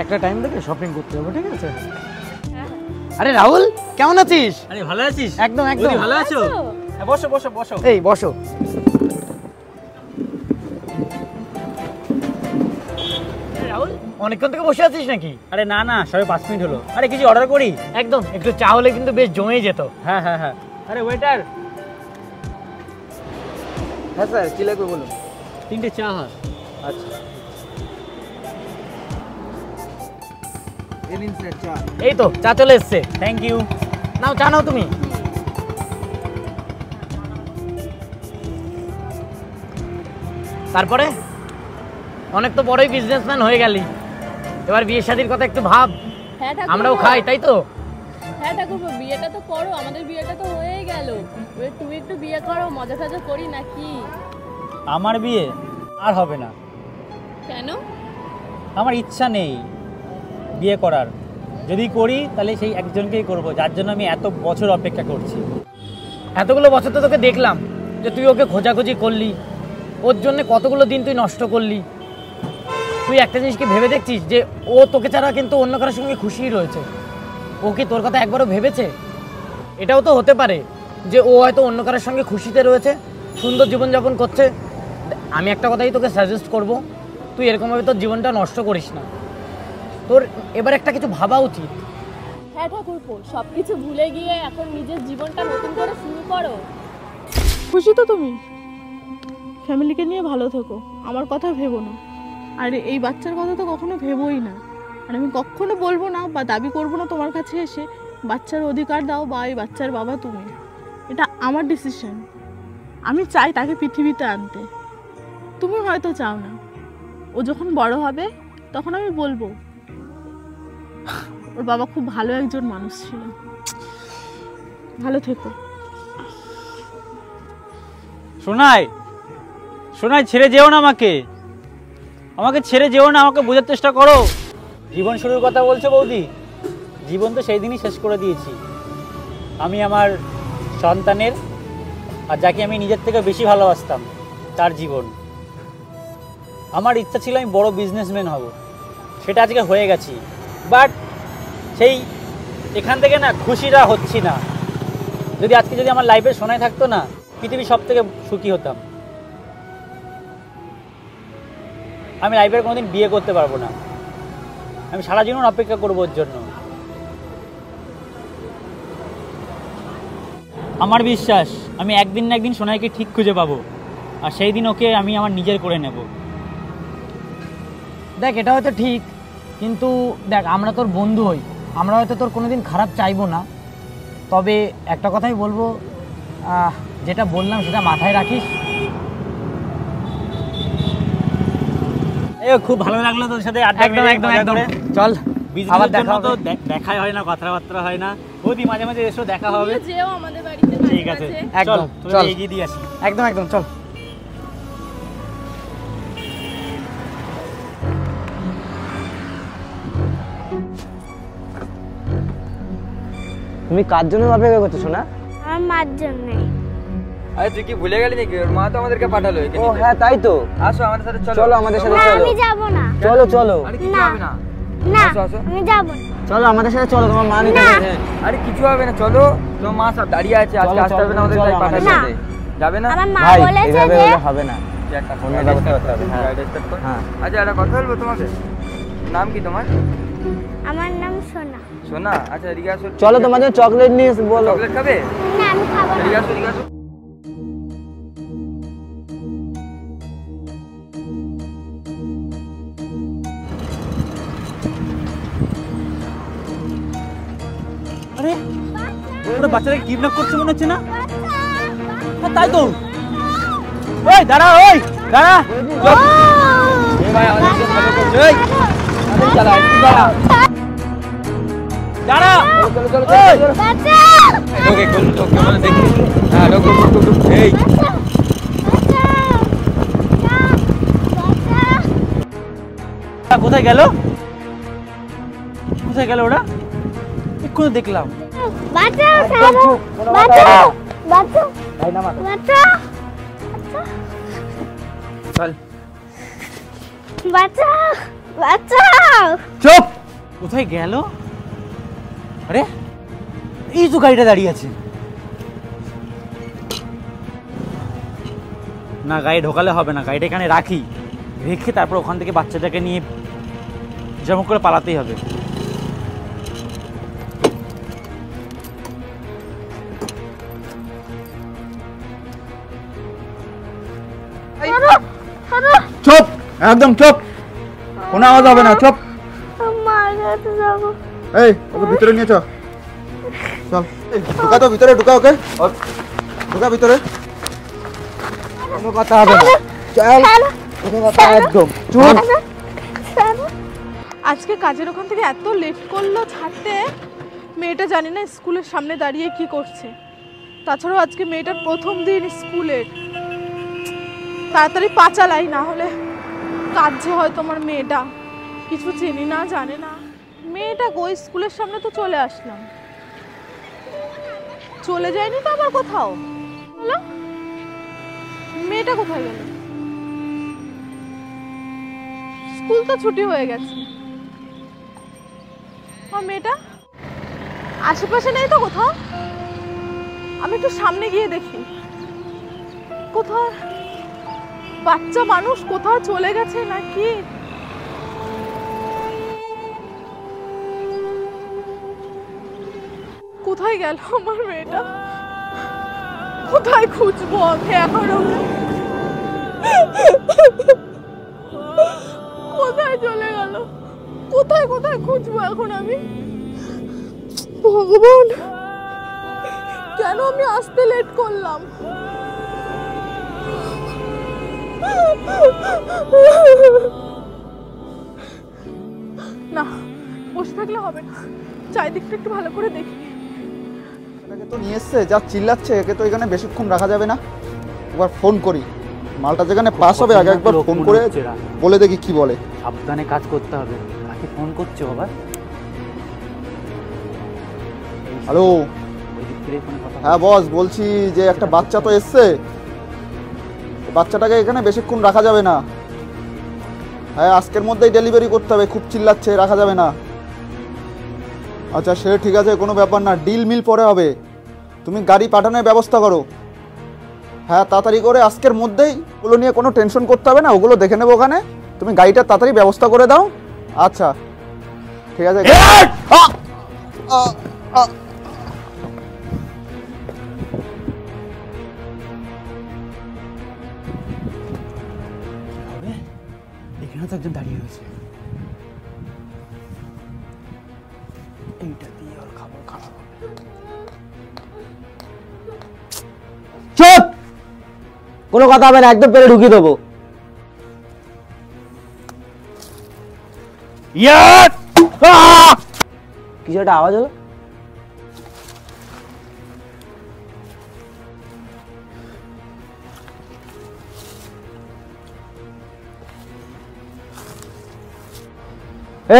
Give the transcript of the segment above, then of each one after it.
একটা টাইম দেখে শপিং করতে হবে, ঠিক আছে? আরে রাহুল, কেমন আছিস? আরে ভালো আছিস? একদম একদম ভালো আছো? বসো বসো বসো। এই বসো। রাহুল, অনেকক্ষণ থেকে বসে আছিস নাকি? আরে না না, সবে 5 মিনিট হলো। আরে কিছু অর্ডার করি? একদম, একটু চা হলে কিন্তু বেশ জমেই যেত। হ্যাঁ হ্যাঁ হ্যাঁ। আরে ওয়েটার। হ্যাঁ স্যার, কি লাগবে বলুন? 3টে চা। হ্যাঁ আচ্ছা। এই তো চা চলে এসছে। Thank you. নাও চা নাও তুমি। তারপরে অনেক তো বড়ই বিজনেসম্যান হয়ে গেলি, এবার বিয়ে শাদীর কথা একটু ভাব। হ্যাঁ ঠাকুর, আমরাও খাই, তাই তো? হ্যাঁ ঠাকুর, বিয়েটা তো করো, আমাদের বিয়েটা তো হয়ে গেল, এবার তুমি একটু বিয়ে করো, মজা ফজা করি নাকি? আমার বিয়ে আর হবে না। কেন? আমার ইচ্ছা নেই বিয়ে করার। যদি করি তাহলে সেই একজনকেই করব যার জন্য আমি এত বছর অপেক্ষা করছি। এতগুলো বছর তো তোকে দেখলাম যে তুই ওকে খোঁজাখুঁজি করলি, ওর জন্য কতগুলো দিন তুই নষ্ট করলি। তুই একটা জিনিস কি ভেবে দেখছিস যে ও তোকে ছাড়া কিন্তু অন্য কারোর সঙ্গে খুশিই রয়েছে? ও কি তোর কথা একবারও ভেবেছে? এটাও তো হতে পারে যে ও হয়তো অন্য কারোর সঙ্গে খুশিতে রয়েছে, সুন্দর জীবনযাপন করছে। আমি একটা কথাই তোকে সাজেস্ট করব, তুই এরকমভাবে তোর জীবনটা নষ্ট করিস না। তোর এবার একটা কিছু ভাবা উচিত। হ্যাঁ ঠাকুরপো, সব কিছু ভুলে গিয়ে এখন নিজের জীবনটা নতুন করে শুরু করো। খুশি তো তুমি? ফ্যামিলিকে নিয়ে ভালো থেকো, আমার কথা ভেবো না। আর এই বাচ্চার কথা তো কখনো ভেবোই না। আর আমি কখনো বলবো না বা দাবি করবো না তোমার কাছে এসে বাচ্চার অধিকার দাও বা এই বাচ্চার বাবা তুমি। এটা আমার ডিসিশন। আমি চাই তাকে পৃথিবীতে আনতে, তুমি হয়তো চাও না। ও যখন বড় হবে তখন আমি বলবো ওর বাবা খুব ভালো একজন মানুষ ছিল। ভালো থেকো। শোনাই শোনাই, ছেড়ে যেও না আমাকে, আমাকে ছেড়ে যেও না, আমাকে বোঝার চেষ্টা করো। জীবন শুরুর কথা বলছো বৌদি, জীবন তো সেই দিনই শেষ করে দিয়েছি। আমি আমার সন্তানের আর যাকে আমি নিজের থেকে বেশি ভালোবাসতাম তার জীবন। আমার ইচ্ছা ছিল আমি বড় বিজনেসম্যান হব, সেটা আজকে হয়ে গেছি। বাট সেই এখান থেকে না খুশিটা হচ্ছি না। যদি আজকে যদি আমার লাইফে শোনায় থাকতো না, পৃথিবীর সব থেকে সুখী হতাম। আমি লাইফের কোনোদিন বিয়ে করতে পারবো না, আমি সারা জীবন অপেক্ষা করবো ওর জন্য। আমার বিশ্বাস আমি একদিন না একদিন সোনাইকে ঠিক খুঁজে পাবো, আর সেই দিন ওকে আমি আমার নিজের করে নেব। দেখ, এটা হয়তো ঠিক, কিন্তু দেখ আমরা তোর বন্ধু হই, আমরা হয়তো তোর কোনোদিন খারাপ চাইবো না। তবে একটা কথাই বলবো, যেটা বললাম সেটা মাথায় রাখিস। খুব ভালো লাগলো তোর সাথে আড্ডা একদম মেরে, একদম মজা একদম করে। চল, আবার বিজনেসের দেখা জন্য তো হবে। দেখাই হয় না, কথাবার্তা হয় না। বৌদি মাঝে মাঝে এসো, দেখা হবে। তুমিও যেও আমাদের বাড়িতে মাঝে ঠিক আছে, মাঝে। একদম, চল চল। এগিয়ে দিয়ে আসি। একদম একদম চল। তুমি কার জন্য অপেক্ষা করছো সোনা? আমার মার জন্য। আরে তুই কি ভুলে গেলি নাকি? ওর মা তো আমাদেরকে পাঠালো এখানে। ও হ্যাঁ, তাই তো। আসো আমাদের সাথে চলো। চলো আমাদের সাথে না, চলো। আমি যাব না। চলো চলো। আরে কিছু হবে না। না, আমি যাব না। চলো আমাদের সাথে চলো, তোমার মা নিতে যাবে। আরে কিছু হবে না, চলো। তোমার মা সব দাঁড়িয়ে আছে, আজকে আসতে হবে না আমাদের তাই পাঠাতে হবে। যাবে না? আমার মা ভাই বলেছে এইভাবে যে হলে হবে না। একটা অন্য ব্যবস্থা করতে হবে। হ্যাঁ হ্যাঁ। আচ্ছা একটা কথা বলবো তোমাকে। নাম কি তোমার? আমার নাম সোনা। সোনা? আচ্ছা এদিকে আসো। চলো তোমার জন্য চকলেট নিয়ে বলো। চকলেট খাবে? না, আমি খাবো না। এদিকে আসো, এদিকে আসো। আরে ওরা বাচ্চাটাকে কিডন্যাপ করছে মনে হচ্ছে না? হ্যাঁ তাই তো। ওই দাঁড়া, ওই দাঁড়া। এ ভাই আমাদেরকে ফলো করছে। এই আমাদের চালা, একটু দাঁড়া। দাঁড়া। চলো চলো ওই চলো। বাচ্চা! ওকে কোন তো কেমন দেখি। হ্যাঁ লোক এই বাচ্চা! কোথায় গেল? কোথায় গেল ওরা? এক্ষুনি দেখলাম। বাচ্চা! বাচ্চা! বাচ্চা! ভাই নামা। বাচ্চা! চল। বাচ্চা! বাচ্চা! চুপ। কোথায় গেল? আরে এই তো গাড়িটা দাঁড়িয়ে আছে। না, গাড়ি ঢোকালে হবে না, গাড়িটা এখানে রাখি, রেখে তারপর ওখান থেকে বাচ্চাটাকে নিয়ে যেমন করে পালাতেই হবে। চুপ, একদম চুপ, কোনো আওয়াজ হবে না, চুপ। মার কাছে যাবো। এই ওকে ভিতরে নিয়ে চল, চল ঢুকা তো ভিতরে, ঢুকা ওকে, ঢুকা ভিতরে, কোনো কথা হবে না, চল, কোনো কথা একদম চুপ। আজকে কাজের ওখান থেকে এত লেট করলো ছাড়তে, মেয়েটা জানি না স্কুলের সামনে দাঁড়িয়ে কি করছে। তাছাড়াও আজকে মেয়েটার প্রথম দিন স্কুলের, তাড়াতাড়ি পা চালাই, না হলে কাজ যে হয় তোমার মেয়েটা কিছু চিনি না জানে না। মেয়েটা ওই স্কুলের সামনে তো চলে আসলাম, চলে যায়নি তো আবার কোথাও। বলো মেয়েটা কোথায় গেল? স্কুল তো ছুটি হয়ে গেছে, আর মেয়েটা আশেপাশে নেই তো কোথাও। আমি একটু সামনে গিয়ে দেখি, কোথাও বাচ্চা মানুষ কোথাও চলে গেছে নাকি। কোথায় গেল আমার মেয়েটা? কোথায় খুঁজবো আমি এখন? কোথায় চলে গেল? কোথায় কোথায় খুঁজবো এখন আমি? ভগবান, কেন আমি আসতে লেট করলাম? না, বসে থাকলে হবে না, চারিদিকটা একটু ভালো করে দেখি। এটাকে তো নিয়ে এসছে, যা চিল্লাচ্ছে, একে তো এখানে বেশিক্ষণ রাখা যাবে না। একবার ফোন করি, মালটা যেখানে পাস হবে আগে একবার ফোন করে বলে দেখি কি বলে। সাবধানে কাজ করতে হবে। কাকে ফোন করছো বাবা? হ্যালো, হ্যাঁ বস, বলছি যে একটা বাচ্চা তো এসছে, বাচ্চাটাকে এখানে বেশিক্ষণ রাখা যাবে না। হ্যাঁ, আজকের মধ্যেই ডেলিভারি করতে হবে, খুব চিল্লাচ্ছে, রাখা যাবে না। আচ্ছা সে ঠিক আছে, কোনো ব্যাপার না, ডিল মিল পরে হবে। তুমি গাড়ি পাঠানোর ব্যবস্থা করো। হ্যাঁ তাড়াতাড়ি করে, আজকের মধ্যেই। ওগুলো নিয়ে কোনো টেনশন করতে হবে না, ওগুলো দেখে নেবো ওখানে। তুমি গাড়িটা তাড়াতাড়ি ব্যবস্থা করে দাও। আচ্ছা ঠিক আছে। এখানে তো একজন দাঁড়িয়ে রয়েছে, এইটা দিয়ে ওর খাবার খারাপ হবে। চুপ, কোনো কথা হবে না, একদম পেরে ঢুকিয়ে দেবো। কিছু একটা আওয়াজ হলো।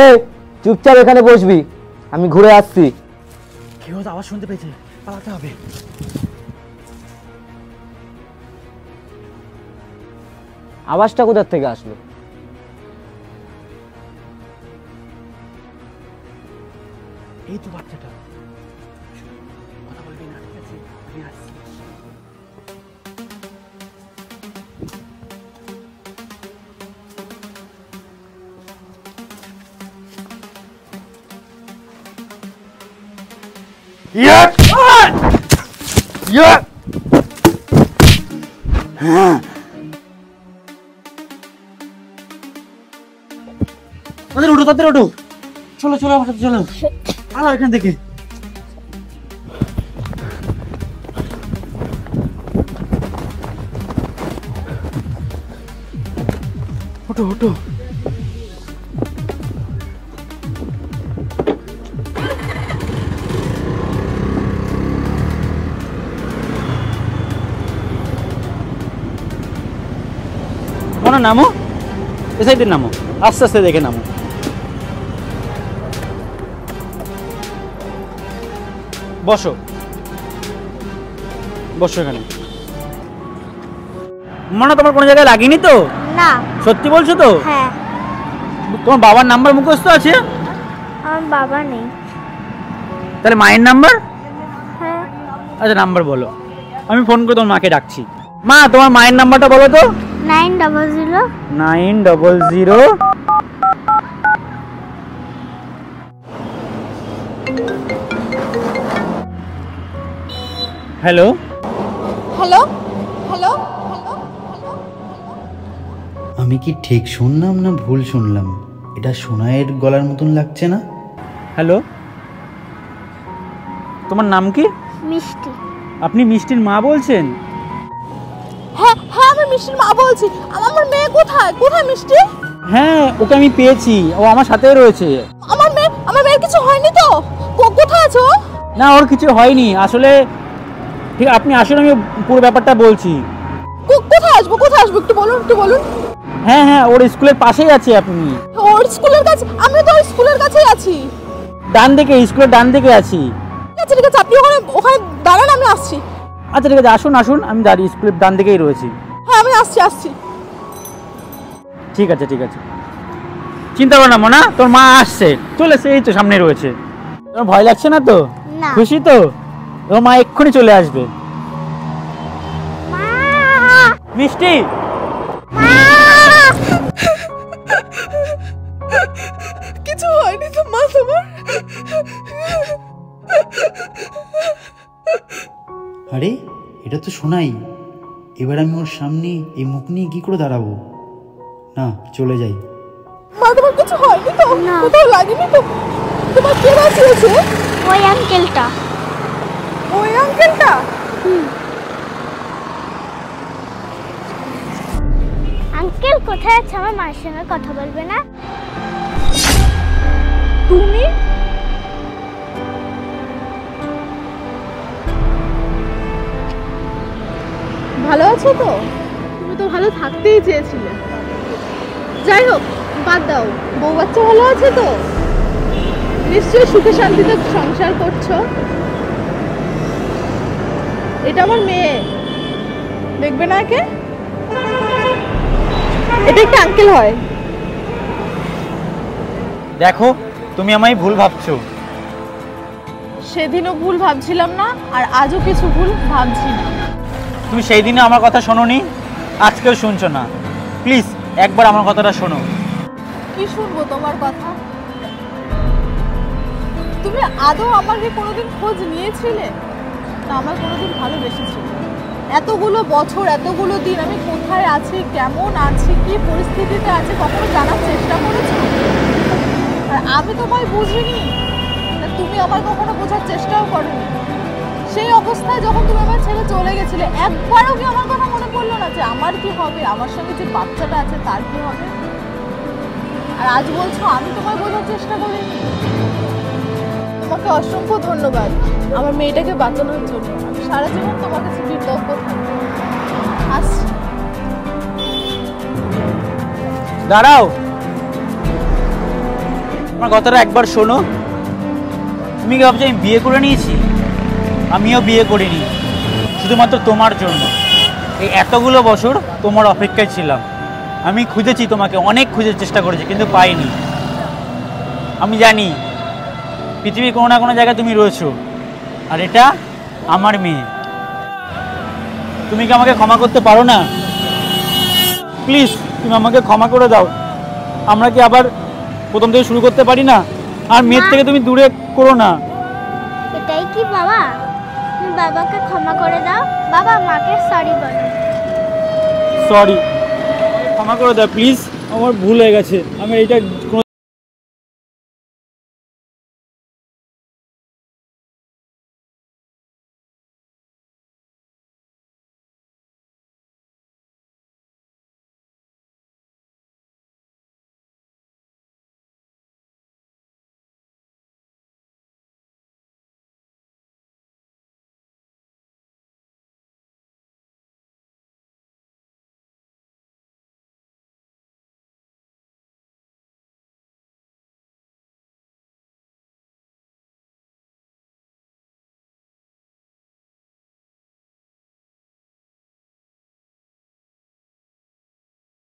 এই চুপচাপ এখানে বসবি, আমি ঘুরে আসছি। কেউ তো আওয়াজ শুনতে পেয়েছে, পালাতে হবে। আওয়াজটা কোথার থেকে আসলো? এই তো বাচ্চাটা, কথা বলবি না, ঠিক আছে? আমি আসছি। তাদের ওঠো, তাদের ওঠো, চলো চলো আমার সাথে চলো, আলো এখান থেকে। ওঠো ওঠো। মনে নামো, এ সাইডের নামো, আস্তে আস্তে দেখে নামো। বসো বসো এখানে। মনে তোমার কোনো জায়গায় লাগেনি তো? না। সত্যি বলছো তো? হ্যাঁ। তোমার বাবার নাম্বার মুখস্থ আছে? আমার বাবা নেই। তাহলে মায়ের নাম্বার? হ্যাঁ। আচ্ছা নাম্বার বলো, আমি ফোন করে তোমার মাকে ডাকছি। মা তোমার মায়ের নাম্বারটা বলো তো। 900 900। Hello hello hello hello. আমি কি ঠিক শুনলাম না ভুল শুনলাম? এটা সোনাইয়ের গলার মতন লাগছে না? হ্যালো, তোমার নাম কি? মিষ্টি। আপনি মিষ্টির মা বলছেন? হ্যাঁ হ্যাঁ, আমি মিষ্টির মা বলছি। আমার মেয়ে কোথায়? কোথায় মিষ্টি? হ্যাঁ, ওকে আমি পেয়েছি, ও আমার সাথেই রয়েছে। আমার মেয়ের কিছু হয়নি তো? কোথায় আছো? না, ওর কিছু হয়নি আসলে। ঠিক, আপনি আসুন, আমি পুরো ব্যাপারটা বলছি। কোথায় আসবো একটু বলুন। হ্যাঁ হ্যাঁ, ওর স্কুলের পাশেই আছে আপনি। ওর স্কুলের কাছে? আমি তো ওর স্কুলের কাছেই আছি। ডান দিকে, স্কুলের ডান দিকে আছি। ঠিক আছে, আপনি ওখানে দাঁড়ান, আমি আসছি। আচ্ছা ঠিক আছে, আসুন, আমি দাঁড়িয়ে স্কুলের ডান দিকেই রয়েছি। হ্যাঁ, আমি আসছি। ঠিক আছে, চিন্তা করো না মোনা, তোর মা আসছে, চলে এসে, এই তো সামনে রয়েছে। তোমার ভয় লাগছে না তো? না। খুশি তো? তোর মা এক্ষুনি চলে আসবে। মিষ্টি, কিছু হয়নি তো মা তোমার? আরে এটা তো সোনাই। এবার আমি ওর সামনে এই মুখ নিয়ে কি করে দাঁড়াবো? না, চলে যাই। মা তোমার কিছু হয়নি তো? না। কোথাও লাগেনি তো? তোমার কে বাঁচিয়েছে? ওই আঙ্কেলটা। ওই আঙ্কেলটা? আঙ্কেল কোথায় আছে? আমার মায়ের সঙ্গে কথা বলবে না? তুমি? ভালো আছো তো? তুমি তো ভালো থাকতেই চেয়েছিলে। যাই হোক, বাদ দাও। বউ বাচ্চা ভালো আছে তো? নিশ্চয়ই সুখে শান্তিতে সংসার করছো। এটা আমার মেয়ে, দেখবে না একে? এটা একটা আঙ্কেল হয়। দেখো তুমি আমায় ভুল ভাবছো। সেদিনও ভুল ভাবছিলাম না, আর আজও কিছু ভুল ভাবছি না। তুমি সেই দিনে আমার কথা শোনোনি, আজকেও শুনছো না। প্লিজ একবার আমার কথাটা শোনো। কি শুনবো তোমার কথা? তুমি আদৌ আমাকে কোনোদিন খোঁজ নিয়েছিলে? না, আমার কোনোদিন ভালোবেসেছিলে? এতগুলো বছর, এতগুলো দিন আমি কোথায় আছি, কেমন আছি, কি পরিস্থিতিতে আছি, কখনো জানার চেষ্টা করেছো? আর আমি তোমায় বুঝিনি, তুমি আমার কখনো বোঝার চেষ্টাও করোনি। সেই অবস্থায় যখন তুমি আমার ছেড়ে চলে গেছিলে, একবারও কি আমার কথা মনে পড়লো না যে আমার কি হবে, আমার সঙ্গে যে বাচ্চাটা আছে তার কি হবে? আর আজ বলছো আমি তোমায় বোঝার চেষ্টা করিনি। তোমাকে অসংখ্য ধন্যবাদ আমার মেয়েটাকে বাঁচানোর জন্য। আমি সারা জীবন তোমার কাছে কৃতজ্ঞ থাকবো। আসছি। দাঁড়াও, আমার কথাটা একবার শোনো। তুমি কি ভাবছো আমি বিয়ে করে নিয়েছি? আমিও বিয়ে করিনি, শুধুমাত্র তোমার জন্য। এই এতগুলো বছর তোমার অপেক্ষায় ছিলাম। আমি খুঁজেছি তোমাকে, অনেক খুঁজে চেষ্টা করেছি, কিন্তু পাইনি। আমি জানি পৃথিবীর কোনো না কোনো জায়গায় তুমি রয়েছো, আর এটা আমার মেয়ে। তুমি কি আমাকে ক্ষমা করতে পারো না? প্লিজ তুমি আমাকে ক্ষমা করে দাও। আমরা কি আবার প্রথম থেকে শুরু করতে পারি না? আর মেয়ের থেকে তুমি দূরে করো না। এটাই কি বাবা? তুমি বাবাকে ক্ষমা করে দাও। বাবা, মাকে সরি বলো। সরি, ক্ষমা করে দাও প্লিজ, আমার ভুল হয়ে গেছে। আমি এইটা